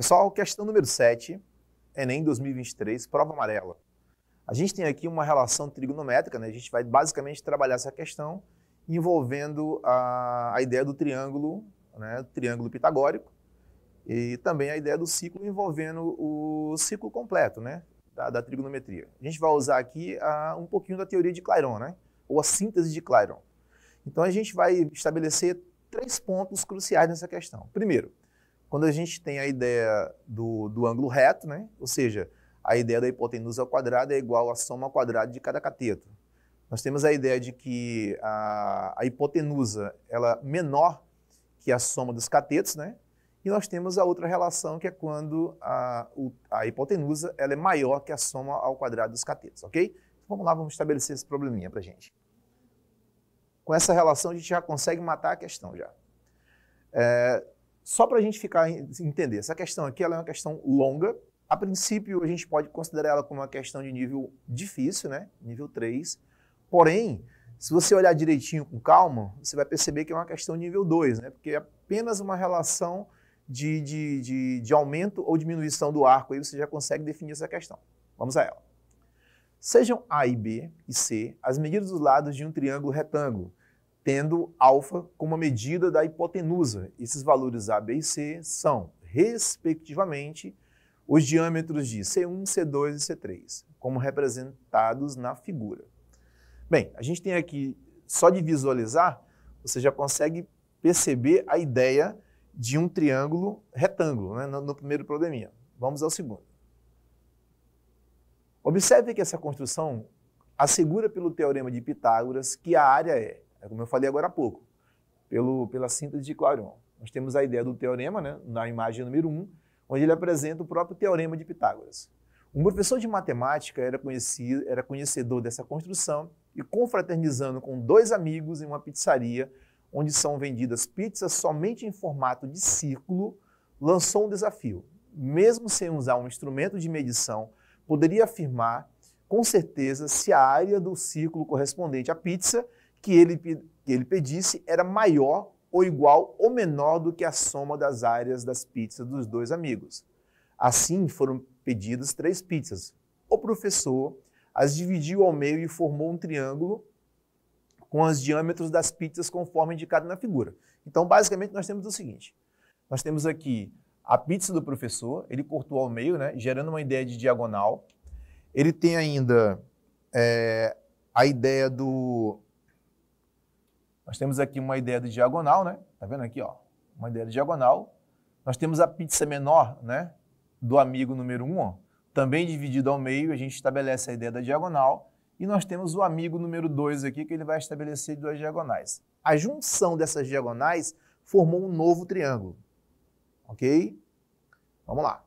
Pessoal, questão número 7, Enem 2023, prova amarela. A gente tem aqui uma relação trigonométrica, né? A gente vai basicamente trabalhar essa questão envolvendo a ideia do triângulo, né? Triângulo pitagórico, e também a ideia do ciclo envolvendo o ciclo completo, né? Da trigonometria. A gente vai usar aqui um pouquinho da teoria de Clairaut, né? Ou a síntese de Clairaut. Então a gente vai estabelecer 3 pontos cruciais nessa questão. Primeiro, quando a gente tem a ideia do ângulo reto, né? Ou seja, a ideia da hipotenusa ao quadrado é igual à soma ao quadrado de cada cateto. Nós temos a ideia de que a hipotenusa ela é menor que a soma dos catetos, né? E nós temos a outra relação, que é quando a hipotenusa ela é maior que a soma ao quadrado dos catetos, ok? Então, vamos lá, vamos estabelecer esse probleminha para a gente. Com essa relação, a gente já consegue matar a questão já. Só para a gente entender, essa questão aqui ela é uma questão longa. A princípio, a gente pode considerar ela como uma questão de nível difícil, né? Nível 3. Porém, se você olhar direitinho com calma, você vai perceber que é uma questão nível 2, né? Porque é apenas uma relação de aumento ou diminuição do arco, aí você já consegue definir essa questão. Vamos a ela. Sejam A e B e C as medidas dos lados de um triângulo retângulo, tendo alfa como a medida da hipotenusa. Esses valores A, B e C são, respectivamente, os diâmetros de C1, C2 e C3, como representados na figura. Bem, a gente tem aqui, só de visualizar, você já consegue perceber a ideia de um triângulo retângulo, né, no primeiro probleminha. Vamos ao segundo. Observe que essa construção assegura pelo teorema de Pitágoras que a área como eu falei agora há pouco, pela síntese de Clairaut. Nós temos a ideia do teorema, né, na imagem número 1, onde ele apresenta o próprio teorema de Pitágoras. Um professor de matemática era conhecedor dessa construção e, confraternizando com 2 amigos em uma pizzaria, onde são vendidas pizzas somente em formato de círculo, lançou um desafio. Mesmo sem usar um instrumento de medição, poderia afirmar com certeza se a área do círculo correspondente à pizza que ele pedisse era maior ou igual ou menor do que a soma das áreas das pizzas dos 2 amigos. Assim foram pedidas 3 pizzas. O professor as dividiu ao meio e formou um triângulo com os diâmetros das pizzas conforme indicado na figura. Então, basicamente, nós temos o seguinte. Nós temos aqui a pizza do professor, ele cortou ao meio, né, gerando uma ideia de diagonal. Ele tem ainda a ideia do... Nós temos aqui uma ideia de diagonal, né? Tá vendo aqui, ó? Uma ideia de diagonal. Nós temos a pizza menor, né? Do amigo número 1, ó, também dividido ao meio, a gente estabelece a ideia da diagonal. E nós temos o amigo número 2 aqui, que ele vai estabelecer 2 diagonais. A junção dessas diagonais formou um novo triângulo. Ok? Vamos lá.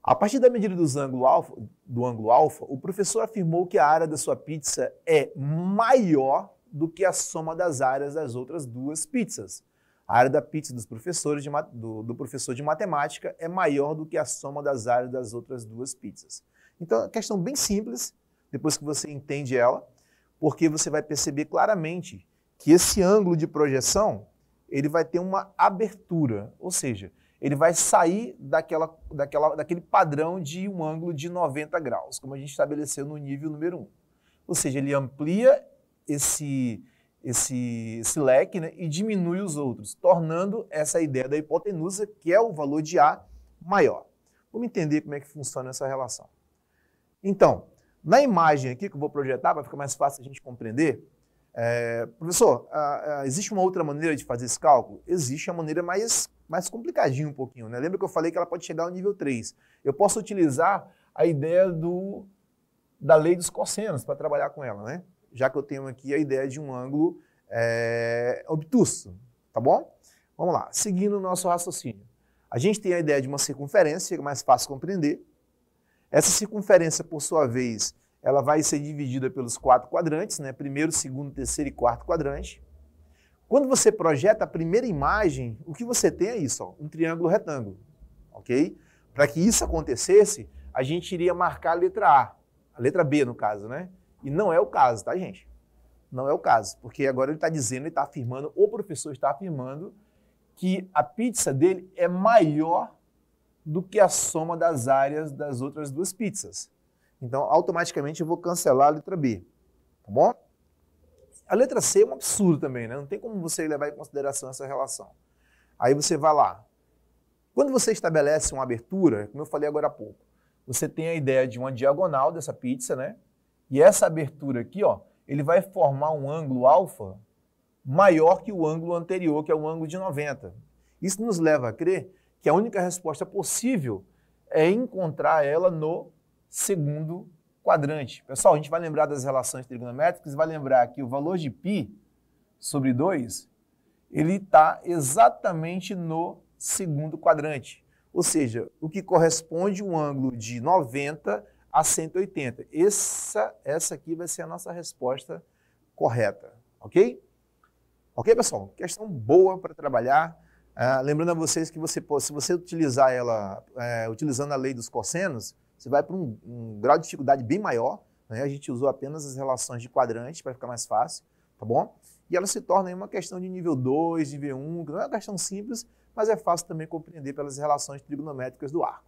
A partir da medida do ângulo alfa, o professor afirmou que a área da sua pizza é maior do que a soma das áreas das outras 2 pizzas. A área da pizza dos professores do professor de matemática é maior do que a soma das áreas das outras 2 pizzas. Então, é uma questão bem simples, depois que você entende ela, porque você vai perceber claramente que esse ângulo de projeção ele vai ter uma abertura, ou seja, ele vai sair daquele padrão de um ângulo de 90 graus, como a gente estabeleceu no nível número 1. Ou seja, ele amplia esse leque, né, e diminui os outros, tornando essa ideia da hipotenusa, que é o valor de A, maior. Vamos entender como é que funciona essa relação. Então, na imagem aqui que eu vou projetar, para ficar mais fácil a gente compreender, professor, existe uma outra maneira de fazer esse cálculo? Existe a maneira mais complicadinha um pouquinho, né? Lembra que eu falei que ela pode chegar ao nível 3. Eu posso utilizar a ideia da lei dos cossenos para trabalhar com ela, né? Já que eu tenho aqui a ideia de um ângulo obtuso, tá bom? Vamos lá, seguindo o nosso raciocínio. A gente tem a ideia de uma circunferência, que é mais fácil compreender. Essa circunferência, por sua vez, ela vai ser dividida pelos 4 quadrantes, né? Primeiro, segundo, terceiro e quarto quadrante. Quando você projeta a primeira imagem, o que você tem é isso, ó, um triângulo retângulo, ok? Para que isso acontecesse, a gente iria marcar a letra B no caso, né? E não é o caso, tá, gente? Não é o caso, porque agora ele está dizendo, ele está afirmando, o professor está afirmando que a pizza dele é maior do que a soma das áreas das outras duas pizzas. Então, automaticamente eu vou cancelar a letra B, tá bom? A letra C é um absurdo também, né? Não tem como você levar em consideração essa relação. Aí você vai lá. Quando você estabelece uma abertura, como eu falei agora há pouco, você tem a ideia de uma diagonal dessa pizza, né? E essa abertura aqui, ó, ele vai formar um ângulo alfa maior que o ângulo anterior, que é o ângulo de 90. Isso nos leva a crer que a única resposta possível é encontrar ela no segundo quadrante. Pessoal, a gente vai lembrar das relações trigonométricas, vai lembrar que o valor de π sobre 2, ele está exatamente no segundo quadrante. Ou seja, o que corresponde a um ângulo de 90 a 180. Essa aqui vai ser a nossa resposta correta, ok? Ok, pessoal? Questão boa para trabalhar. Lembrando a vocês que se você utilizar ela, utilizando a lei dos cossenos, você vai para um grau de dificuldade bem maior, né? A gente usou apenas as relações de quadrantes para ficar mais fácil, tá bom? E ela se torna aí uma questão de nível 2, nível 1, que não é uma questão simples, mas é fácil também compreender pelas relações trigonométricas do arco.